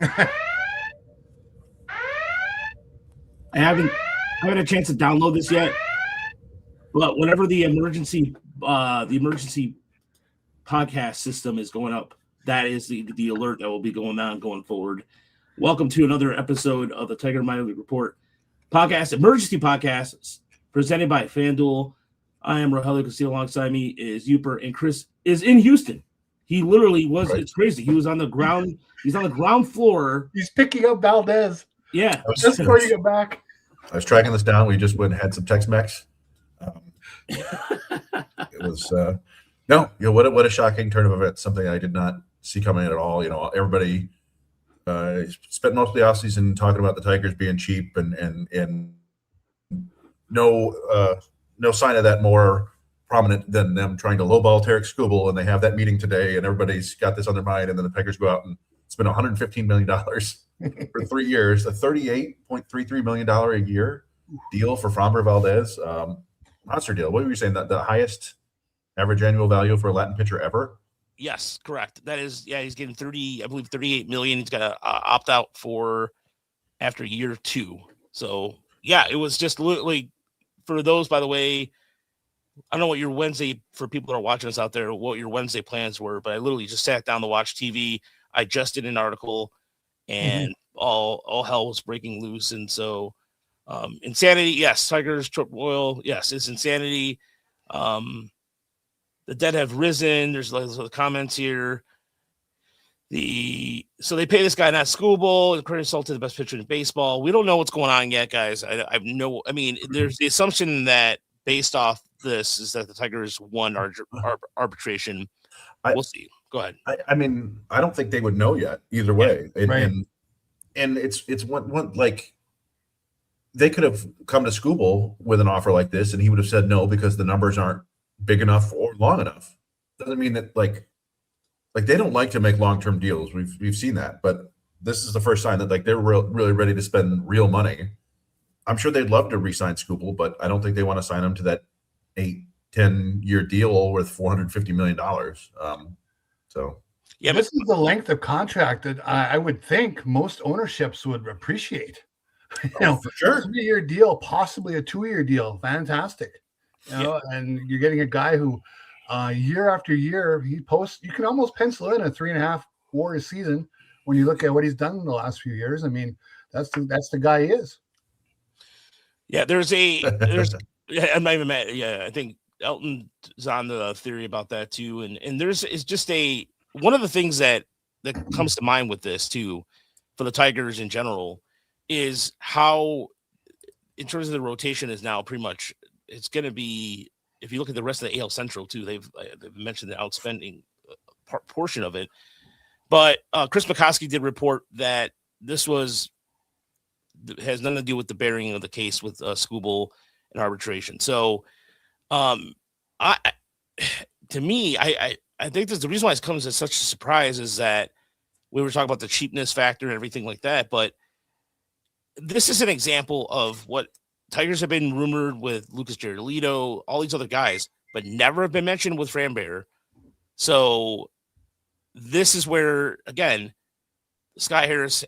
I haven't had a chance to download this yet, but whenever the emergency podcast system is going up, that is the alert that will be going on going forward. Welcome to another episode of the Tiger Minor League Report podcast, emergency podcast, presented by FanDuel. I am Rogelio Castillo. Alongside me is Uper, and Chris is in Houston. He literally was. Right. It's crazy. He was on the ground. He's on the ground floor. He's picking up Valdez. Yeah, just before you get back. I was tracking this down. We just went and had some Tex-Mex. It was what a shocking turn of events. Something I did not see coming at all. Everybody spent most of the offseason talking about the Tigers being cheap, and no sign of that more prominent than them trying to lowball Tarek Skubal, and they have that meeting today, and everybody's got this on their mind, and then the Tigers go out and spend $115 million for 3 years, a $38.33 million a year deal for Framber Valdez. Monster deal. What were you saying? The highest average annual value for a Latin pitcher ever? Yes, correct. That is, he's getting 38 million. He's got to opt out for after year 2. So, it was just literally for those, by the way, I don't know what your Wednesday, for people that are watching us out there, what your Wednesday plans were, but I literally just sat down to watch TV. I just did an article, and all hell was breaking loose. And so, insanity, yes. Tigers, Royal, yes, it's insanity. The dead have risen. There's the comments here. So they pay this guy not Skubal, the current assaulted the best pitcher in baseball. We don't know what's going on yet, guys. There's the assumption that based off this is that the Tigers won arbitration. We'll see. Go ahead. I don't think they would know yet either way. And it's one like they could have come to Skubal with an offer like this, and he would have said no because the numbers aren't big enough or long enough. Doesn't mean that like they don't like to make long-term deals. We've seen that, but this is the first sign that they're really ready to spend real money. I'm sure they'd love to re-sign Skubal, but I don't think they want to sign him to that 8-10 year deal worth $450 million. This is the length of contract that I would think most ownerships would appreciate. For sure. A 3-year deal, possibly a 2-year deal. Fantastic. And you're getting a guy who year after year he posts. You can almost pencil in a 3.5 WAR season when you look at what he's done in the last few years. I mean, that's the guy he is. Yeah, I'm not even mad. Yeah, I think Elton's on the theory about that too. And it's just one of the things that comes to mind with this too, for the Tigers in general, is how, in terms of the rotation, is now pretty much it's going to be. If you look at the rest of the AL Central too, they've mentioned the outspending portion of it. But Chris McCoskey did report that this has nothing to do with the bearing of the case with Skubal and arbitration. So, I think that's the reason why it comes as such a surprise is that we were talking about the cheapness factor and everything like that. But this is an example of what Tigers have been rumored with Lucas Giolito, all these other guys, but never have been mentioned with Framber. So this is where, again, Scott Harris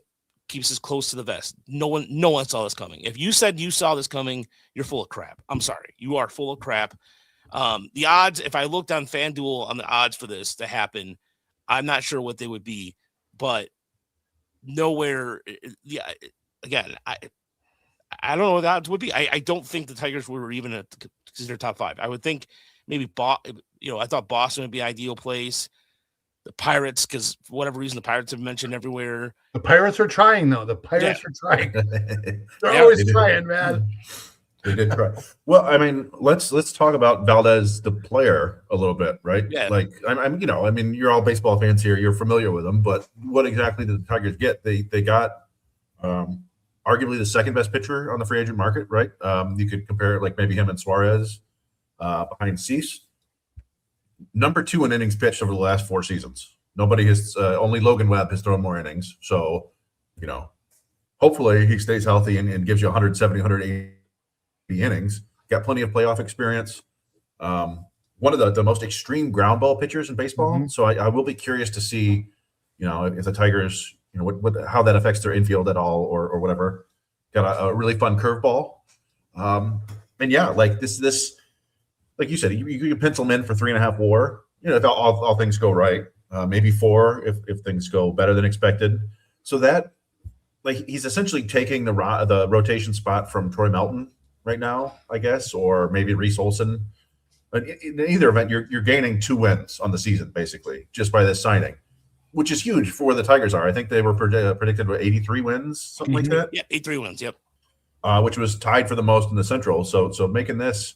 keeps us close to the vest. No one saw this coming. If you said you saw this coming, you're full of crap. I'm sorry. You are full of crap. The odds, if I looked on FanDuel on the odds for this to happen, I'm not sure what they would be, but nowhere. Yeah, again, I don't know what the odds would be. I don't think the Tigers were even considered top 5. I would think maybe, I thought Boston would be an ideal place. The Pirates, because for whatever reason, the Pirates have mentioned everywhere. The Pirates are trying, though. The Pirates are trying. They're always trying, man. They did try. Well, let's talk about Valdez, the player, a little bit, right? Yeah. You're all baseball fans here. You're familiar with them, but what exactly did the Tigers get? They got arguably the second best pitcher on the free agent market, right? You could compare it like maybe him and Suarez behind Cease. Number 2 in innings pitched over the last 4 seasons. Nobody has, only Logan Webb has thrown more innings. So, hopefully he stays healthy and gives you 170, 180 innings. Got plenty of playoff experience. One of the most extreme ground ball pitchers in baseball. Mm-hmm. So I will be curious to see, if the Tigers how that affects their infield at all or whatever. Got a really fun curveball. And yeah, like this, like you said, you can pencil him in for 3.5 WAR. If all things go right, maybe 4 if things go better than expected. So that, like, he's essentially taking the rotation spot from Troy Melton right now, I guess, or maybe Reese Olson. But in either event, you're gaining 2 wins on the season basically just by this signing, which is huge for where the Tigers are. I think they were predicted with 83 wins, something like that. Yeah, 83 wins. Yep. Which was tied for the most in the Central. So making this,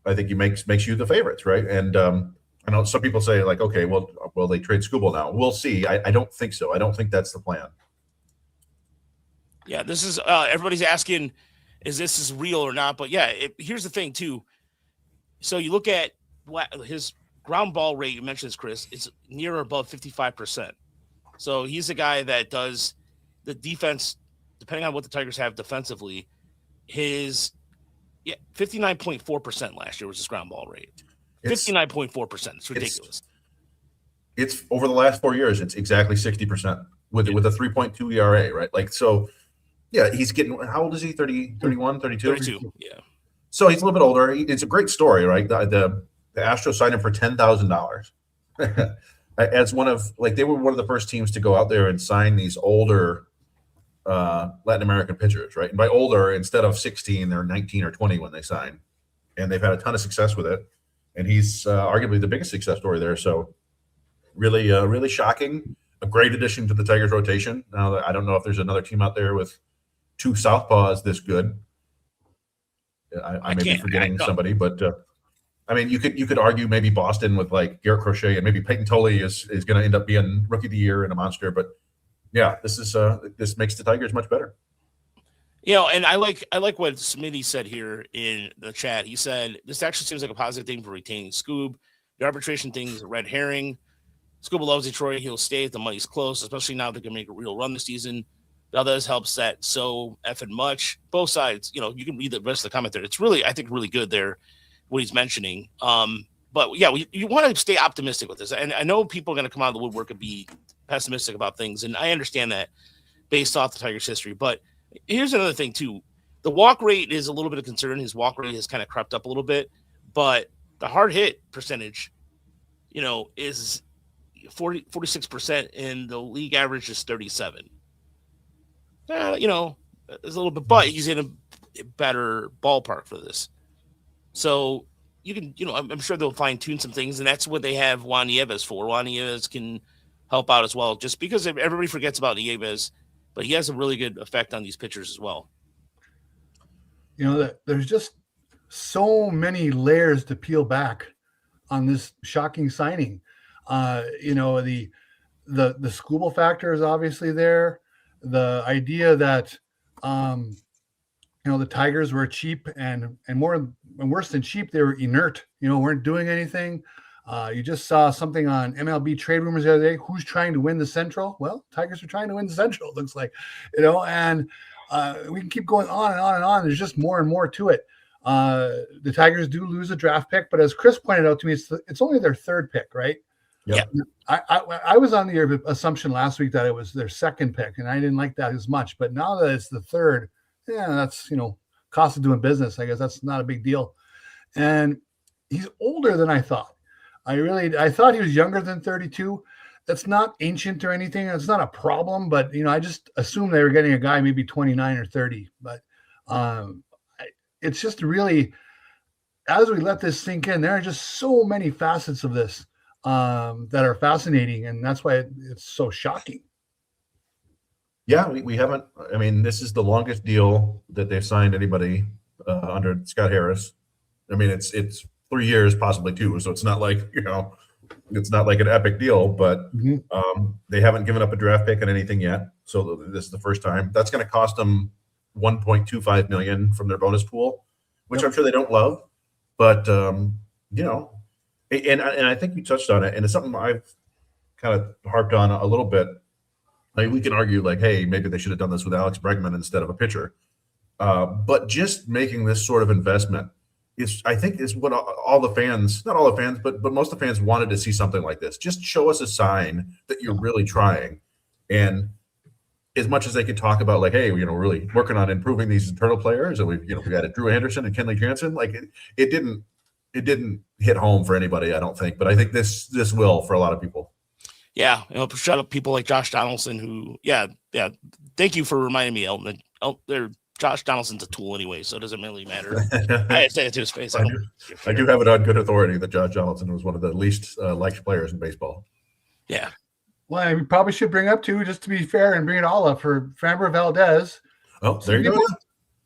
I think, makes you the favorites, right? And I know some people say, like, okay, well, they trade Skubal now. We'll see. I don't think so. I don't think that's the plan. Yeah, this is everybody's asking, is this real or not? But yeah, here's the thing too. So you look at his ground ball rate. You mentioned this, Chris. It's near or above 55%. So he's a guy that does the defense, depending on what the Tigers have defensively. His 59.4% last year was his ground ball rate. 59.4%. It's ridiculous. It's over the last 4 years. It's exactly 60% with a 3.2 ERA, right? Like, so. Yeah, he's getting, how old is he? 30, 31, 32? 32, yeah. So he's a little bit older. It's a great story, right? The Astros signed him for $10,000. As one of, like, they were one of the first teams to go out there and sign these older Latin American pitchers, right? And by older, instead of 16, they're 19 or 20 when they sign. And they've had a ton of success with it. And he's arguably the biggest success story there. So really, really shocking. A great addition to the Tigers rotation. Now, I don't know if there's another team out there with 2 southpaws this good. I may be forgetting somebody, but I mean, you could argue maybe Boston with, like, Garrett Crochet, and maybe Peyton Tully is going to end up being rookie of the year and a monster. But yeah, this makes the Tigers much better. And I like what Smitty said here in the chat. He said this actually seems like a positive thing for retaining Scoob. The arbitration thing is a red herring. Scoob loves Detroit. He'll stay if the money's close, especially now they can make a real run this season. Valdez helps that so effing much. Both sides, you can read the rest of the comment there. It's really, I think, really good there, what he's mentioning. But yeah, you want to stay optimistic with this. And I know people are going to come out of the woodwork and be pessimistic about things. And I understand that based off the Tigers' history. But here's another thing, too. The walk rate is a little bit of concern. His walk rate has kind of crept up a little bit. But the hard hit percentage, is 46%, and the league average is 37%. There's a little bit, but he's in a better ballpark for this. So you can, I'm sure they'll fine tune some things, and that's what they have Juan Nieves for. Juan Nieves can help out as well, just because everybody forgets about Nieves, but he has a really good effect on these pitchers as well. There's just so many layers to peel back on this shocking signing. The Skubal factor is obviously there. The idea that the Tigers were cheap and worse than cheap, they were inert, weren't doing anything. You just saw something on MLB Trade Rumors the other day. Who's trying to win the Central? Well, Tigers are trying to win the Central, it looks like, and we can keep going on and on and on. There's just more and more to it. The Tigers do lose a draft pick, but as Chris pointed out to me, it's only their 3rd pick, right? Yeah. I was on the assumption last week that it was their 2nd pick, and I didn't like that as much. But now that it's the 3rd, that's, cost of doing business. I guess that's not a big deal. And he's older than I thought. I thought he was younger than 32. That's not ancient or anything. That's not a problem. But, I just assumed they were getting a guy maybe 29 or 30. But it's just really, as we let this sink in, there are just so many facets of this that are fascinating, and that's why it's so shocking. Yeah, we haven't. I mean, this is the longest deal that they've signed anybody under Scott Harris. I mean, it's 3 years, possibly 2. So it's not like it's not like an epic deal, but they haven't given up a draft pick on anything yet. So this is the first time. That's going to cost them $1.25 million from their bonus pool, which I'm sure they don't love, but And I think you touched on it, and it's something I've kind of harped on a little bit. Like, we can argue, like, hey, maybe they should have done this with Alex Bregman instead of a pitcher. But just making this sort of investment I think is what all the fans, not all the fans, but most of the fans wanted to see something like this. Just show us a sign that you're really trying. And as much as they could talk about like, hey, really working on improving these internal players, and we added Drew Anderson and Kenley Jansen, like it didn't hit home for anybody, I don't think. But I think this will for a lot of people. Yeah, shout out people like Josh Donaldson, who, thank you for reminding me, Elton. Josh Donaldson's a tool anyway, so it doesn't really matter. I say it to his face. I do have it on good authority that Josh Donaldson was one of the least liked players in baseball. Yeah. Well, we probably should bring up too, just to be fair and bring it all up, for Framber Valdez. Oh, there you go.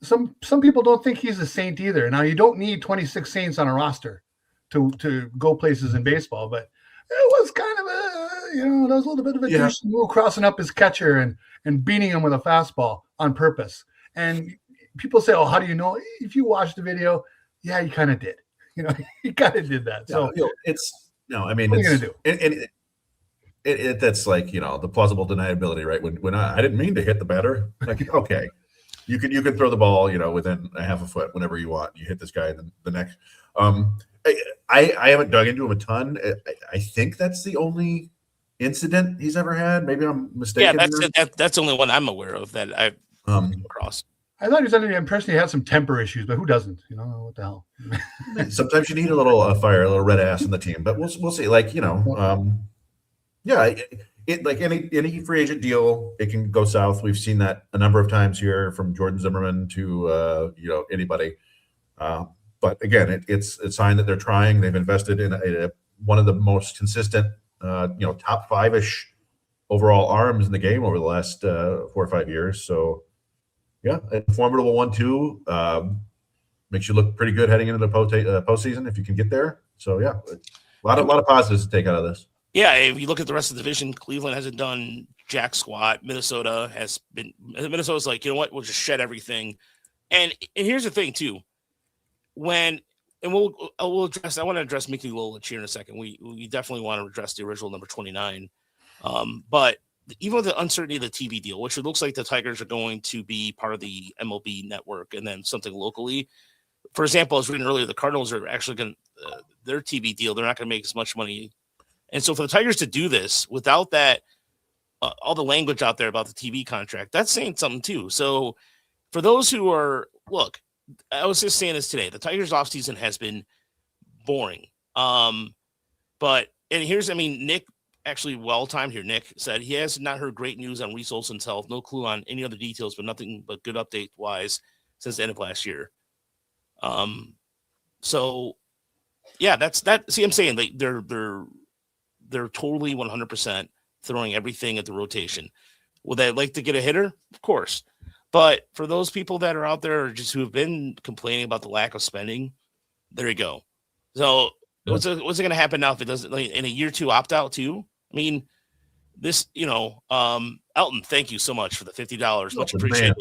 Some people don't think he's a saint either. Now, you don't need 26 saints on a roster to go places in baseball, but it was kind of there was a little bit of a douche move, crossing up his catcher and beating him with a fastball on purpose. And people say, "Oh, how do you know?" If you watch the video, he kind of did. He kind of did that. So it's what are you gonna do? That's like the plausible deniability, right? When I didn't mean to hit the batter, like okay, you can throw the ball within a half a foot whenever you want. You hit this guy in the neck. I haven't dug into him a ton. I think that's the only incident he's ever had. Maybe I'm mistaken. Yeah, that's the only one I'm aware of that I've come across. I thought he was under the impression he had some temper issues, but who doesn't? What the hell? Sometimes you need a little fire, a little red ass in the team, but we'll see. Like it like any free agent deal, it can go south. We've seen that a number of times here, from Jordan Zimmerman to anybody. But again, it's a sign that they're trying. They've invested in one of the most consistent, top 5-ish overall arms in the game over the last 4 or 5 years. So, yeah, a formidable 1-2 makes you look pretty good heading into the postseason if you can get there. So, yeah, a lot of positives to take out of this. Yeah, if you look at the rest of the division, Cleveland hasn't done jack squat. Minnesota's like, you know what, we'll just shed everything. And here's the thing too. I want to address Mickey Lolich here in a second. We definitely want to address the original number 29. But even with the uncertainty of the TV deal, which it looks like the Tigers are going to be part of the MLB network and then something locally. For example, I was reading earlier, the Cardinals are actually going to, their TV deal, they're not going to make as much money. And so for the Tigers to do this without that, all the language out there about the TV contract, that's saying something too. So for those who are, look, I was just saying this today, the Tigers offseason has been boring. But Nick, actually well-timed here, Nick said he has not heard great news on Reese Olson's health, no clue on any other details, but nothing but good update-wise since the end of last year. So yeah, that's that. See, I'm saying they're totally 100% throwing everything at the rotation. Would they like to get a hitter? Of course. But for those people that are out there just who have been complaining about the lack of spending, there you go. So what's it going to happen now if it doesn't, like, in a year 2 opt out too? I mean, this, Elton, thank you so much for the $50. Much appreciated.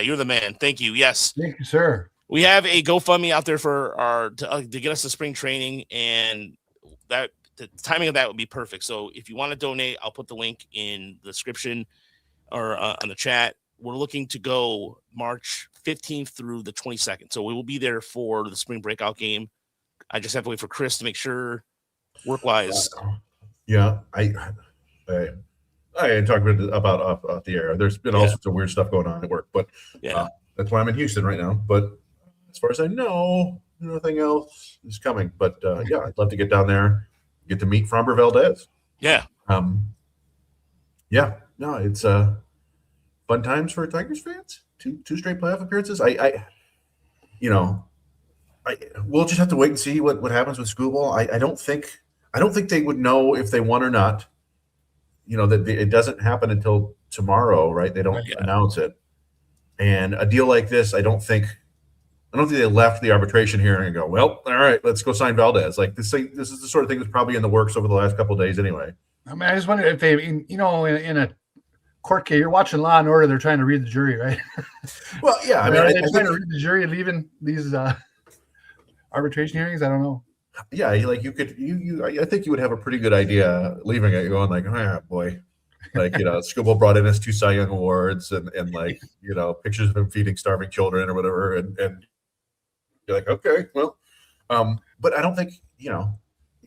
You're the man. Thank you. Yes. Thank you, sir. We have a GoFundMe out there for to get us to spring training, and that the timing of that would be perfect. So if you want to donate, I'll put the link in the description or on the chat. We're looking to go March 15th through the 22nd. So we will be there for the spring breakout game. I just have to wait for Chris to make sure work-wise. Yeah, I talked about off the air. There's been all sorts of weird stuff going on at work, but that's why I'm in Houston right now. But as far as I know, nothing else is coming. But I'd love to get down there, get to meet Framber Valdez. Yeah. It's fun times for Tigers fans. Two straight playoff appearances. We'll just have to wait and see what happens with Scooble. I don't think they would know if they won or not. That it doesn't happen until tomorrow, right? They don't announce it. And a deal like this, I don't think they left the arbitration hearing and go, well, all right, let's go sign Valdez. Like this is the sort of thing that's probably in the works over the last couple of days anyway. I mean, I just wonder if they, in a court case, you're watching Law and Order, they're trying to read the jury, right? Well, yeah. I mean, are they trying to read the jury leaving these arbitration hearings? I don't know. Yeah, like I think you would have a pretty good idea leaving it, going like, oh boy, like Scooble brought in his 2 Cy Young awards and like pictures of him feeding starving children or whatever, and you're like, okay, well, but I don't think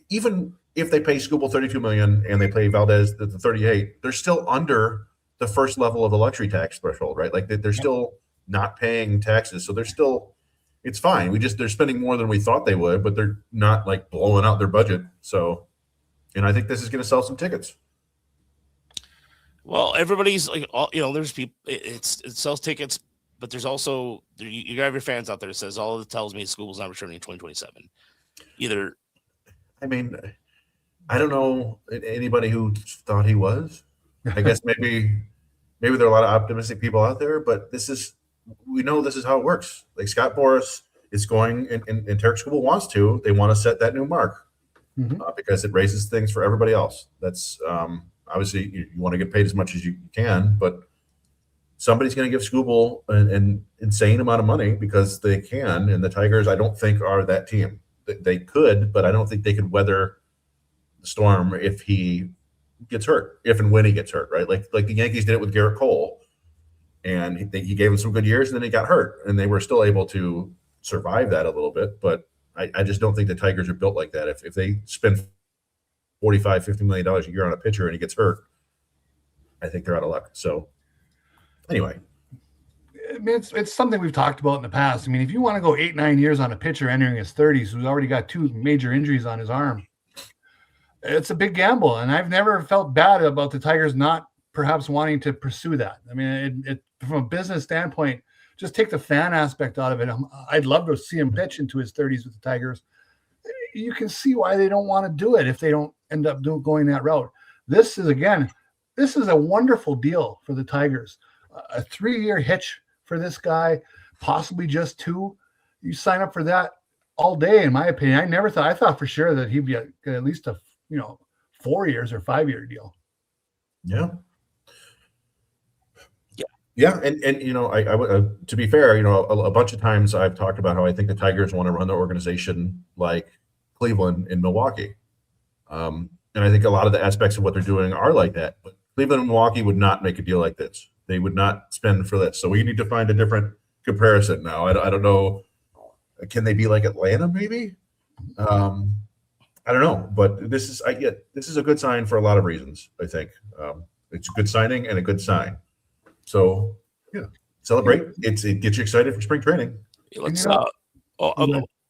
even if they pay Scooble $32 million and they pay Valdez the $38, they're still under the first level of the luxury tax threshold, right? Like they're still not paying taxes, so they're still, it's fine. They're spending more than we thought they would, but they're not like blowing out their budget. So, and I think this is going to sell some tickets. Well, everybody's like, there's people. It sells tickets, but there's also you have your fans out there that says all it tells me is school's not returning in 2027. Either. I mean, I don't know anybody who thought he was. I guess maybe there are a lot of optimistic people out there, but we know this is how it works. Like Scott Boras is going, and Tarek Skubal wants to. They want to set that new mark because it raises things for everybody else. That's obviously you want to get paid as much as you can, but somebody's going to give Skubal an insane amount of money because they can. And the Tigers, I don't think, are that team. They could, but I don't think they could weather the storm if he gets hurt, if and when he gets hurt, right? Like the Yankees did it with Garrett Cole, and he gave him some good years, and then he got hurt, and they were still able to survive that a little bit. But I just don't think the Tigers are built like that. If they spend $45-50 million a year on a pitcher and he gets hurt, I think they're out of luck. So anyway. I mean, it's something we've talked about in the past. I mean, if you want to go 8-9 years on a pitcher entering his 30s who's already got 2 major injuries on his arm, it's a big gamble. And I've never felt bad about the Tigers not perhaps wanting to pursue that. I mean, it from a business standpoint, just take the fan aspect out of it. I'd love to see him pitch into his 30s with the Tigers. You can see why they don't want to do it if they don't end up going that route. This is a wonderful deal for the Tigers. A 3-year hitch for this guy, possibly just 2. You sign up for that all day, in my opinion. I thought for sure that he'd be at least a 4 years or 5-year deal. Yeah, and I would to be fair, a bunch of times I've talked about how I think the Tigers want to run their organization like Cleveland and Milwaukee, and I think a lot of the aspects of what they're doing are like that. But Cleveland and Milwaukee would not make a deal like this. They would not spend for this. So we need to find a different comparison now. I don't know. Can they be like Atlanta? Maybe. I don't know. But this is a good sign for a lot of reasons. I think it's a good signing and a good sign. So yeah, celebrate. It gets you excited for spring training. Let's. I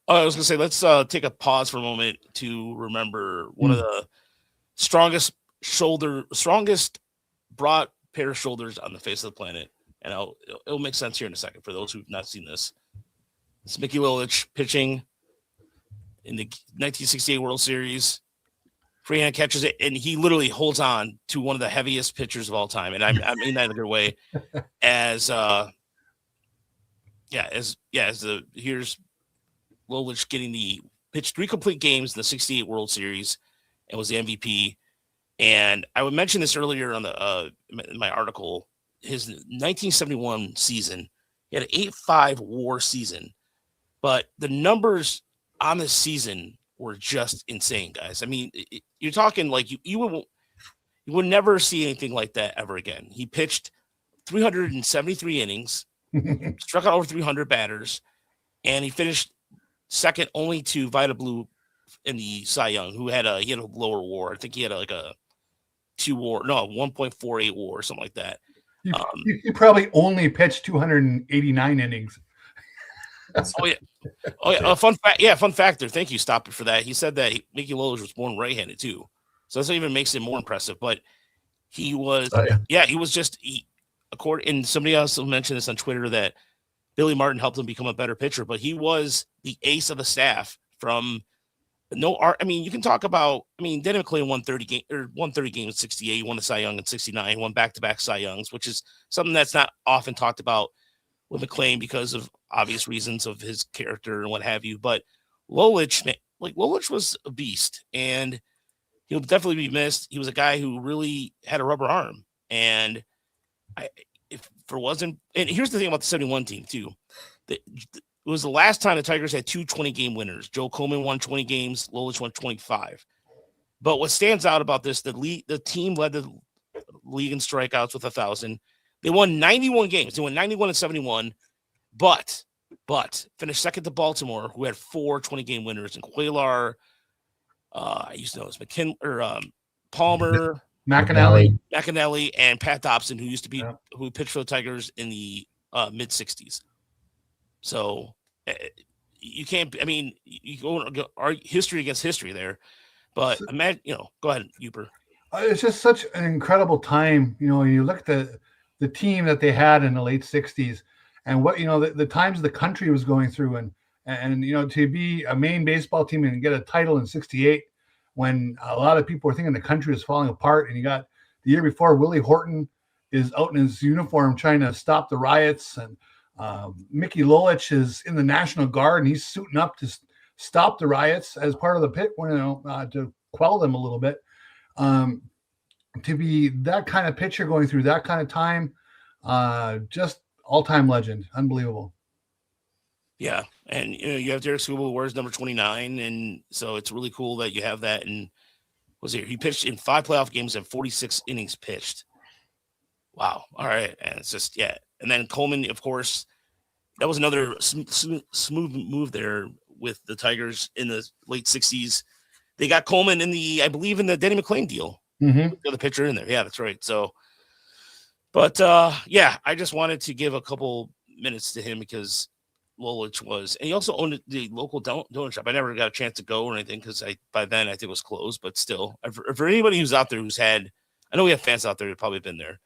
was gonna say let's take a pause for a moment to remember one of the strongest broad pair of shoulders on the face of the planet, and it'll make sense here in a second for those who've not seen this. It's Mickey Lolich pitching in the 1968 World Series. Freehand catches it, and he literally holds on to one of the heaviest pitchers of all time, and I mean that in a good way. Here's Lolich getting pitched 3 complete games in the 68 World Series and was the MVP. And I would mention this earlier on in my article. His 1971 season, he had an 8.5 WAR season, but the numbers on the season were just insane, guys. I mean, you're talking like you would never see anything like that ever again. He pitched 373 innings, struck out over 300 batters, and he finished second only to Vida Blue in the Cy Young, who had a lower WAR. I think he had a 1.48 WAR or something like that. You probably only pitched 289 innings. Oh yeah. Fun fact. Yeah, fun factor. Thank you, Stop It, for that. He said that Mickey Lolich was born right-handed too, so that's what even makes it more impressive. But he was, he was just and somebody else mentioned this on Twitter that Billy Martin helped him become a better pitcher, but he was the ace of the staff from. I mean, you can talk about. I mean, Denny McClain won 130 games in 68. He won the Cy Young in 69. Won back-to-back Cy Youngs, which is something that's not often talked about with McClain because of obvious reasons of his character and what have you. But Lolich was a beast, and he'll definitely be missed. He was a guy who really had a rubber arm, and here's the thing about the 71 team too. It was the last time the Tigers had 2 20-game winners. Joe Coleman won 20 games. Lolich won 25. But what stands out about this, the team led the league in strikeouts with 1,000. They won 91 games. They won 91 and 71, but finished second to Baltimore, who had 4 20-game winners. And Cuellar, I used to know this, Palmer, McAnally, and Pat Dobson, who used to be who pitched for the Tigers in the mid '60s. So you can't. I mean, you go history against history there. But imagine, go ahead, Uper. It's just such an incredible time. You look at the team that they had in the late '60s, and what the times the country was going through, and to be a Maine baseball team and get a title in '68, when a lot of people were thinking the country was falling apart, and you got the year before Willie Horton is out in his uniform trying to stop the riots, and Mickey Lolich is in the National Guard and he's suiting up to stop the riots as part of the pit, to quell them a little bit. To be that kind of pitcher going through that kind of time, just all-time legend, unbelievable. Yeah, and you have Derek Skubal, who wears number 29, and so it's really cool that you have that. And he pitched in 5 playoff games and 46 innings pitched. Wow. All right, and it's just and then Coleman, of course, that was another smooth move there with the Tigers in the late '60s. They got Coleman in the Denny McClain deal. Mm-hmm. The pitcher in there. Yeah, that's right. So, but I just wanted to give a couple minutes to him because Lolich was, and he also owned the local donut shop. I never got a chance to go or anything because by then I think it was closed. But still, for anybody who's out there who's had, I know we have fans out there who've probably been there.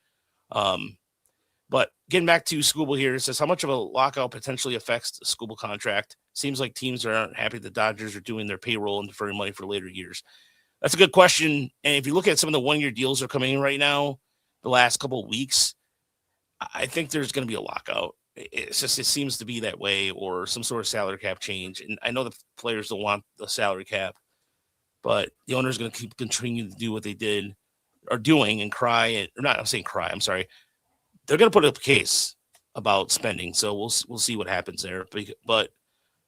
But getting back to Skubal here, it says how much of a lockout potentially affects the Skubal contract. Seems like teams aren't happy the Dodgers are doing their payroll and deferring money for later years. That's a good question. And if you look at some of the 1-year deals that are coming in right now, the last couple of weeks, I think there's going to be a lockout. It seems to be that way, or some sort of salary cap change. And I know the players don't want the salary cap, but the owner is going to keep continuing to do what they are doing and cry. I'm saying cry. I'm sorry. They're going to put up a case about spending. So we'll see what happens there. But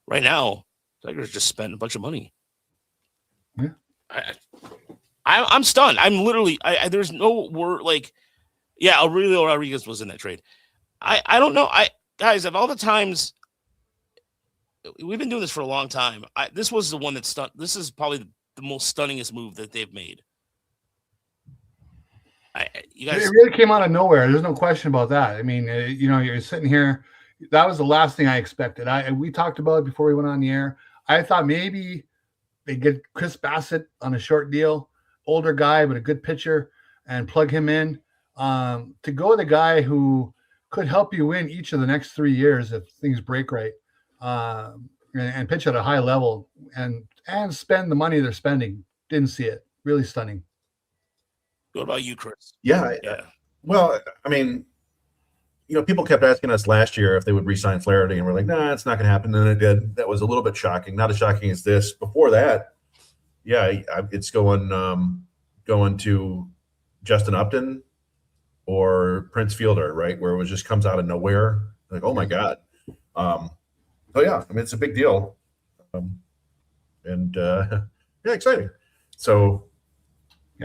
right now, Tigers just spent a bunch of money. Yeah. I'm stunned. I'm literally, there's no word Aurelio Rodriguez was in that trade. I don't know. Guys, of all the times, we've been doing this for a long time. This was the one that stunned. This is probably the most stunningest move that they've made. You guys, it really came out of nowhere. There's no question about that. I mean, you're sitting here. That was the last thing I expected. We talked about it before we went on the air. I thought maybe they get Chris Bassett on a short deal, older guy but a good pitcher, and plug him in. To go with a guy who could help you win each of the next 3 years if things break right, and pitch at a high level and spend the money they're spending. Didn't see it. Really stunning. What about you, Chris? Yeah. Well, I mean, people kept asking us last year if they would re-sign Flaherty, and we're like, nah, it's not going to happen. And it did. That was a little bit shocking. Not as shocking as this. Before that, it's going to Justin Upton or Prince Fielder, right? Where it just comes out of nowhere. Like, oh my God. It's a big deal. Exciting. So,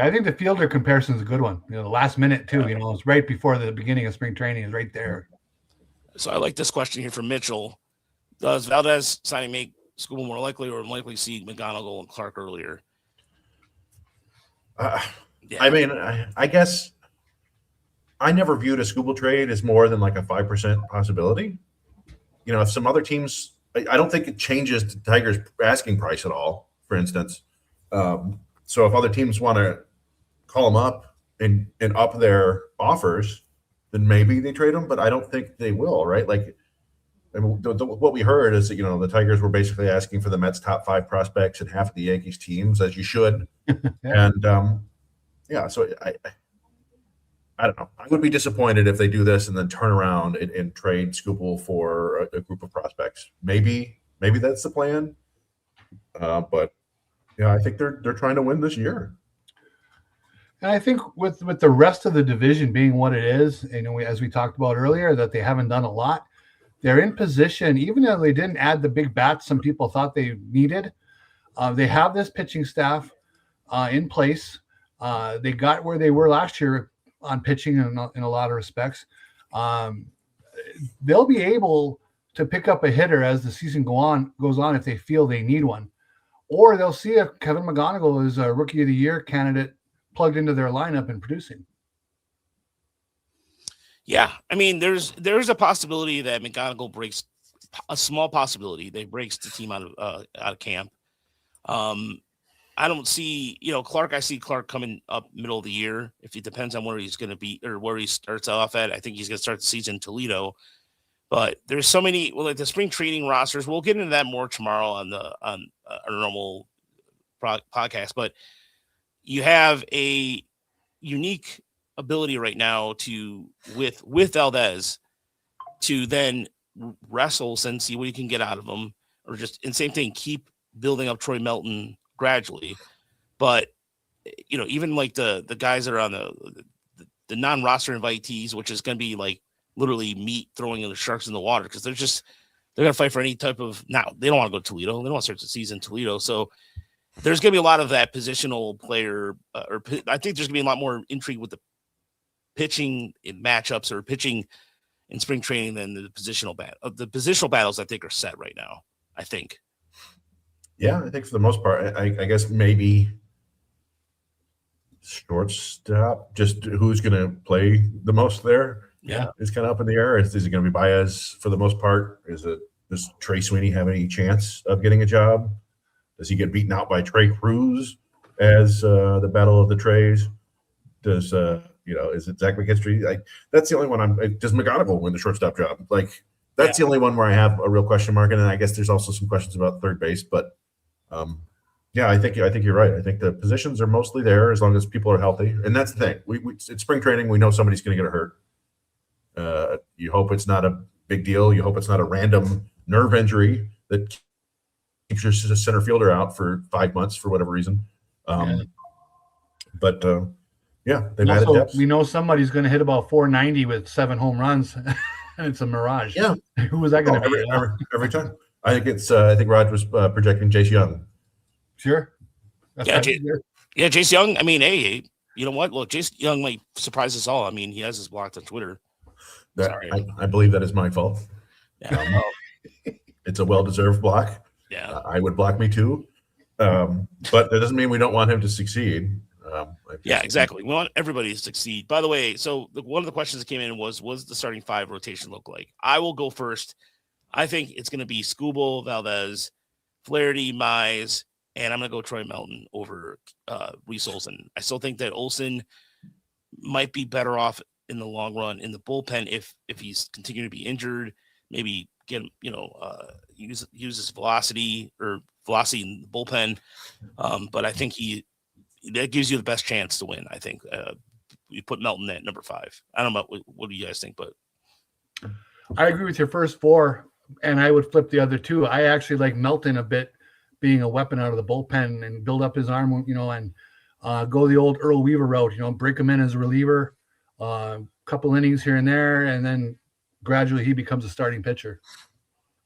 I think the Fielder comparison is a good one. The last minute too. It's right before the beginning of spring training. Is right there. So I like this question here from Mitchell. Does Valdez signing make Skubal more likely, or likely see McGonigal and Clark earlier? I mean, I guess I never viewed a Skubal trade as more than like a 5% possibility. If some other teams, I don't think it changes the Tigers' asking price at all, for instance. So if other teams want to call them up and up their offers, then maybe they trade them, but I don't think they will, right? Like, what we heard is that, the Tigers were basically asking for the Mets' top 5 prospects and half of the Yankees teams, as you should. And, so I don't know. I would be disappointed if they do this and then turn around and trade Skubal for a group of prospects. Maybe that's the plan. But I think they're trying to win this year. And I think with the rest of the division being what it is, as we talked about earlier, that they haven't done a lot, they're in position, even though they didn't add the big bats some people thought they needed. They have this pitching staff in place. They got where they were last year on pitching in a lot of respects. They'll be able to pick up a hitter as the season goes on if they feel they need one. Or they'll see if Kevin McGonigal is a Rookie of the Year candidate plugged into their lineup and producing. Yeah, I mean, there's a possibility that McGonigal breaks, a small possibility they breaks the team out of camp. I don't see, Clark. I see Clark coming up middle of the year. If it depends on where he's going to be or where he starts off at, I think he's going to start the season in Toledo. But there's so many, like the spring training rosters. We'll get into that more tomorrow on our normal podcast. But you have a unique ability right now with Valdez to then wrestle and see what you can get out of him, or just, and same thing, keep building up Troy Melton gradually. But even like the guys that are on the non-roster invitees, which is going to be like literally meat throwing in the sharks in the water, because they're going to fight for any type of, now they don't want to go to Toledo, they don't want to start the season in Toledo. So there's going to be a lot of that positional player, I think there's going to be a lot more intrigue with the pitching in matchups or pitching in spring training than the positional battles I think are set right now, I think. Yeah, I think for the most part, I guess maybe shortstop, just who's going to play the most there. Yeah, is kind of up in the air. Is it going to be Baez for the most part? Does Trey Sweeney have any chance of getting a job? Does he get beaten out by Trey Cruz as the battle of the Treys? Does is it Zach McKinstry? Like, that's the only one. Does McGonigal win the shortstop job? Like, that's the only one where I have a real question mark. And then I guess there's also some questions about third base. But I think you're right. I think the positions are mostly there as long as people are healthy. And that's the thing. We it's spring training. We know somebody's going to get hurt. You hope it's not a big deal. You hope it's not a random nerve injury that keeps your center fielder out for 5 months for whatever reason. But they've added depth. We know somebody's going to hit about 490 with 7 home runs, and it's a mirage. Yeah, who was that going to be? Every time. I think Rod was projecting Jace Young. Sure. Jace Young. I mean, hey, you know what? Look, Jace Young might surprise us all. I mean, he has his blocked on Twitter. I believe that is my fault. Yeah. It's a well-deserved block. Yeah. I would block me too. But that doesn't mean we don't want him to succeed. Exactly. We want everybody to succeed. By the way, so one of the questions that came in was the starting 5 rotation look like? I will go first. I think it's going to be Skubal, Valdez, Flaherty, Mize, and I'm going to go Troy Melton over Reese Olson. I still think that Olson might be better off in the long run in the bullpen if he's continuing to be injured. Maybe get him, use his velocity in the bullpen. But I think that gives you the best chance to win. I think you put Melton at number 5. I don't know what do you guys think, but I agree with your first 4, and I would flip the other 2. I actually like Melton a bit, being a weapon out of the bullpen and build up his arm, and go the old Earl Weaver route. Break him in as a reliever, couple innings here and there, and then gradually he becomes a starting pitcher.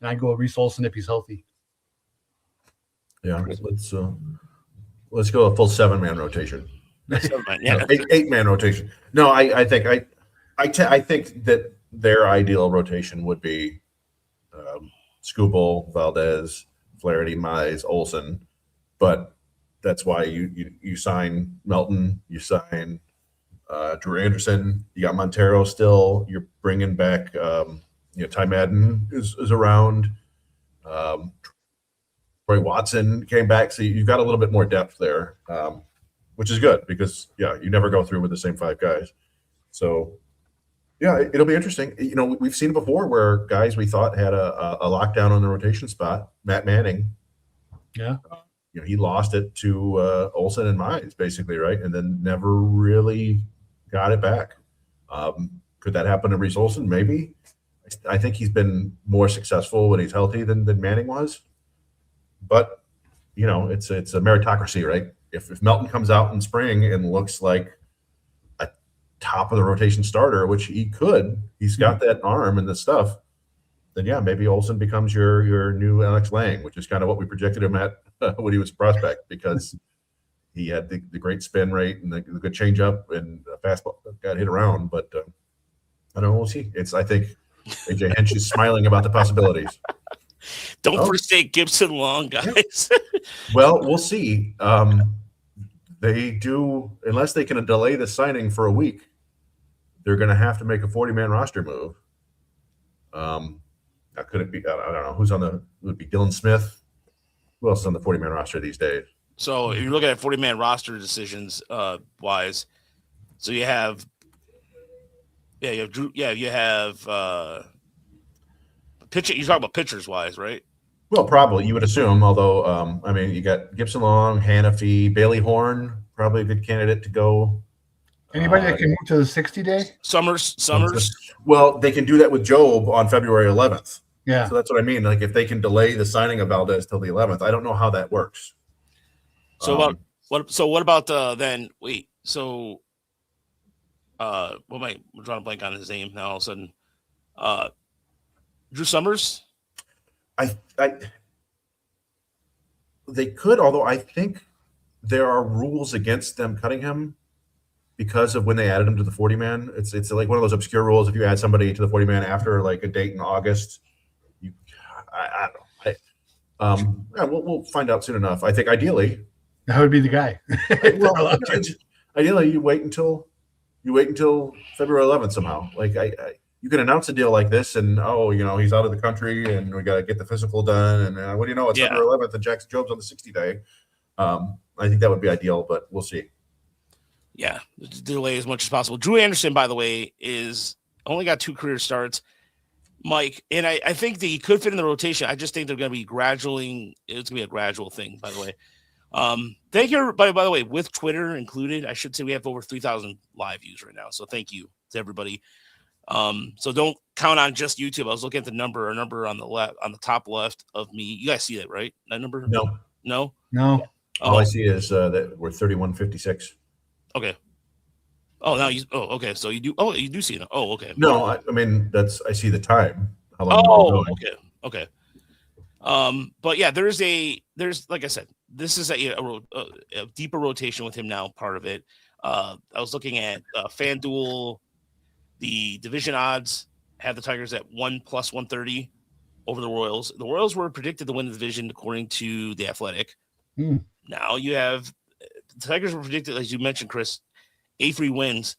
And I go Reese Olson if he's healthy. Yeah, let's go a full 7-man rotation. 8-man rotation. No, I think I think that their ideal rotation would be Skubal, Valdez, Flaherty, Mize, Olson, but that's why you sign Melton, you sign Drew Anderson, you got Montero still, you're bringing back Ty Madden is around, Troy Watson came back, so you've got a little bit more depth there, which is good because you never go through with the same 5 guys. So it'll be interesting. We've seen it before where guys we thought had a lockdown on the rotation spot, Matt Manning. Yeah. He lost it to Olson and Mize, basically, right? And then never really got it back. Could that happen to Reese Olson? Maybe. I think he's been more successful when he's healthy than Manning was. But, it's a meritocracy, right? If Melton comes out in spring and looks like a top of the rotation starter, which he could, he's got that arm and the stuff, then maybe Olson becomes your new Alex Lang, which is kind of what we projected him at when he was a prospect, because he had the great spin rate and the good changeup and fastball got hit around. But I don't know. We'll see. I think AJ Hench is smiling about the possibilities. Don't forsake Gibson Long, guys. Well, we'll see. they do, unless they can delay the signing for a week, they're going to have to make a 40-man roster move. Could it be? I don't know who's on the. It would be Dylan Smith. Who else is on the 40-man roster these days? So if you're looking at 40-man roster decisions wise, so you have Drew. Yeah, you have pitcher. You talk about pitchers wise, right? Well, probably you would assume. Although, I mean, you got Gibson Long, Hannafy, Bailey Horn, probably a good candidate to go. Anybody that can move to the 60-day? Summers. Well, they can do that with Job on February 11th. Yeah. So that's what I mean. Like if they can delay the signing of Valdez till the 11th, I don't know how that works. So what about then? Wait. So, I'm drawing a blank on his name now. All of a sudden, Drew Summers. They could, although I think there are rules against them cutting him because of when they added him to the 40-man. It's like one of those obscure rules. If you add somebody to the 40-man after like a date in August, I don't know. Yeah, we'll find out soon enough. I think ideally that would be the guy. Well, ideally you wait until February 11th somehow. Like you can announce a deal like this, and he's out of the country, and we got to get the physical done, and what do you know? It's February 11th, and Jackson Job's on the 60-day. I think that would be ideal, but we'll see. Yeah, delay as much as possible. Drew Anderson, by the way, is only got 2 career starts, Mike, and I think that he could fit in the rotation. I just think they're going to be gradualing. It's going to be a gradual thing, by the way. Thank you, everybody, by the way, with Twitter included. I should say we have over 3,000 live views right now, so thank you to everybody. So don't count on just YouTube. I was looking at the number on the left, on the top left of me. You guys see that, right? That number? No. All I see is that we're 3156. Okay. Oh, now you. Oh, okay. So you do. Oh, you do see it. Oh, okay. No, I mean I see the time. How long okay. But yeah, there's like I said, this is a deeper rotation with him now. Part of it. I was looking at FanDuel. The division odds have the Tigers at 1+130 over the Royals. The Royals were predicted to win the division according to The Athletic. Now you have the Tigers were predicted, as you mentioned, Chris, 83 wins.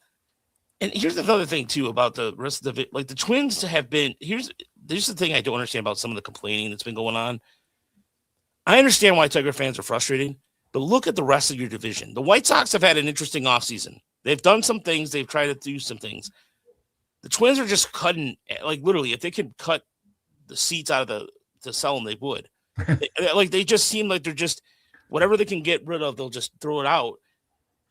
And here's another thing too about the rest of the like the Twins have been. Here's the thing I don't understand about some of the complaining that's been going on. I understand why Tiger fans are frustrated, but look at the rest of your division. The White Sox have had an interesting offseason. They've done some things. They've tried to do some things. The Twins are just cutting, like literally, if they could cut the seats out of to sell them, they would. They just seem like they're just whatever they can get rid of, they'll just throw it out.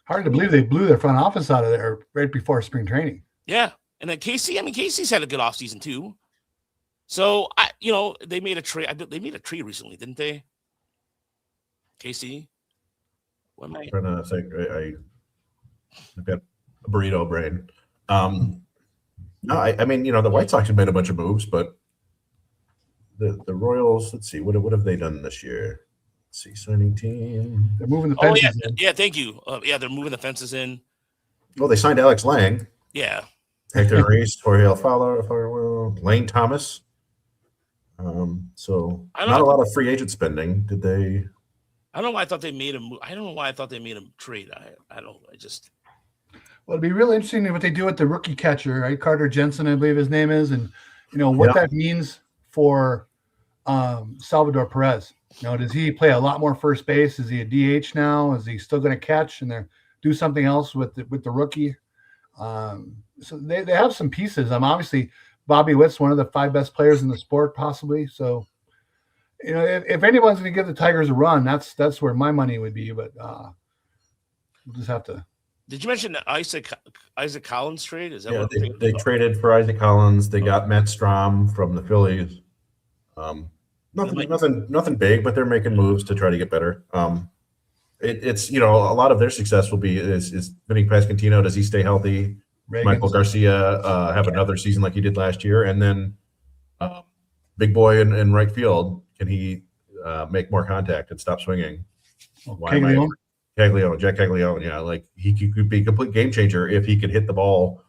Hard to believe they blew their front office out of there right before spring training. Yeah, and then Casey's had a good offseason too. So they made a trade. They made a trade recently, didn't they? Casey, what am I trying to think? I've got a burrito brain. No, I mean, the White Sox have made a bunch of moves, but the Royals, let's see, what have they done this year? Let's see, signing team. They're moving the fences in. Yeah, thank you. They're moving the fences in. Well, they signed Alex Lang. Yeah. Hector Reese, Jorge Alfaro, Lane Thomas. So not a lot of free agent spending. Did they? I don't know why I thought they made a move. I don't know why I thought they made a trade. Well, it'd be really interesting what they do with the rookie catcher, right? Carter Jensen, I believe his name is, and what that means for Salvador Perez. Does he play a lot more first base? Is he a DH now? Is he still going to catch and do something else with the rookie? So they have some pieces. Obviously Bobby Witt's one of the 5 best players in the sport, possibly. So if anyone's going to give the Tigers a run, that's where my money would be. But we'll just have to. Did you mention the Isaac Collins trade? Is that yeah, what they traded for Isaac Collins. They got Matt Strom from the Phillies. Nothing big, but they're making moves to try to get better. It's a lot of their success will be is Vinny Pasquantino. Does he stay healthy? Michael Garcia have another season like he did last year, and then big boy in right field, can he make more contact and stop swinging? Jack Caglione, yeah, like he could be a complete game changer if he could hit the ball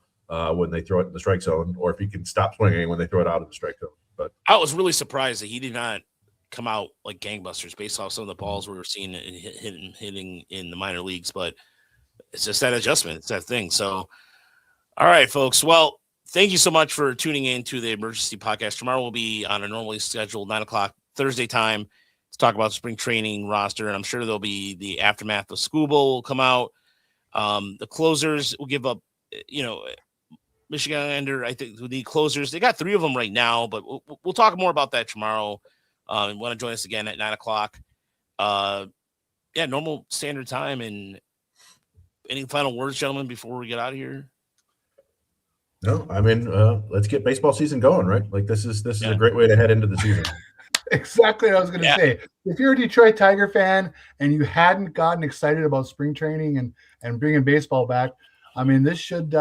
when they throw it in the strike zone, or if he can stop swinging when they throw it out of the strike zone. But I was really surprised that he did not come out like gangbusters based off some of the balls we were seeing and hitting in the minor leagues. But it's just that adjustment. It's that thing. So, all right, folks. Well, thank you so much for tuning in to the Emergency Podcast. Tomorrow will be on a normally scheduled 9:00 Thursday time to talk about spring training roster. And I'm sure there'll be the aftermath of School Bowl will come out. The closers will give up, Michigan Under, I think the closers, they got 3 of them right now, but we'll talk more about that tomorrow. Want to join us again at 9:00. Normal standard time. And any final words, gentlemen, before we get out of here? No, I mean, let's get baseball season going, right? Like this is a great way to head into the season. Exactly what I was going to say. If you're a Detroit Tiger fan and you hadn't gotten excited about spring training and bringing baseball back, I mean, this should,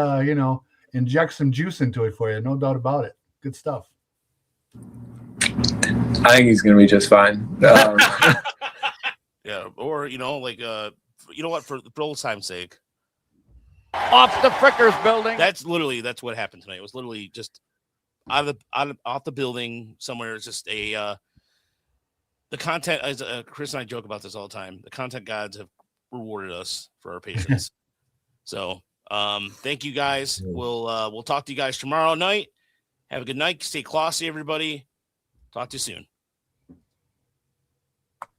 inject some juice into it for you. No doubt about it. Good stuff. I think he's going to be just fine. Yeah. Or, for old time's sake. Off the Frickers building. That's what happened tonight. It was literally just off the building somewhere. It's just the content, as Chris and I joke about this all the time. The content gods have rewarded us for our patience. So, thank you guys. We'll talk to you guys tomorrow night. Have a good night. Stay classy, everybody. Talk to you soon.